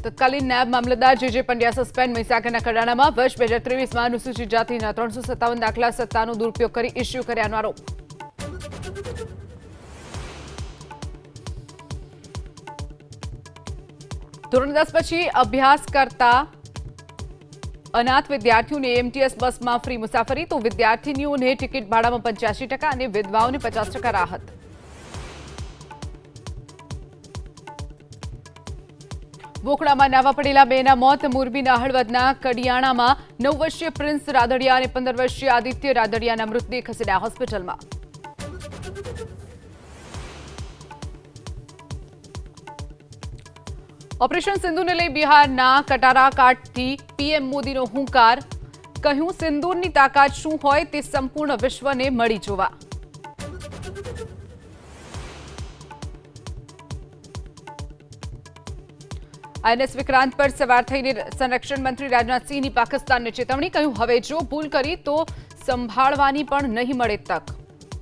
તત્કાલીન નાયબ મામલતદાર જે પંડ્યા સસ્પેન્ડ મહીસાગરના કડાણામાં વર્ષ 2023માં અનુસૂચિત જાતિના 357 દાખલા સત્તાનો દુરુપયોગ કરી ઇસ્યુ કર્યાનો આરોપ. ધોરણ 10 પછી અભ્યાસ કરતા અનાથ વિદ્યાર્થીઓને એમટીએસ બસમાં ફ્રી મુસાફરી તો વિદ્યાર્થીનીઓને ટિકિટ ભાડામાં 85% અને વિધવાઓને 50% રાહત. બોખડામાં નાવા પડેલા બેના મોત. મોરબીના હળવદના કડિયાણામાં 9 વર્ષીય પ્રિન્સ રાદડિયા અને 15 વર્ષીય આદિત્ય રાદડિયાના મૃતદેહ ખસેડ્યા હોસ્પિટલમાં. ઓપરેશન સિંદૂરને લઈ બિહારના કટારા કાંઠથી પીએમ મોદીનો હુંકાર. કહ્યું, સિંદૂરની તાકાત શું હોય તે સંપૂર્ણ વિશ્વને મળી જોવા. આઈએનએસ વિક્રાંત પર સવાર થઈને સંરક્ષણ મંત્રી રાજનાથસિંહની પાકિસ્તાનને ચેતવણી. કહ્યું, હવે જો ભૂલ કરી તો સંભાળવાની પણ નહીં મળે તક.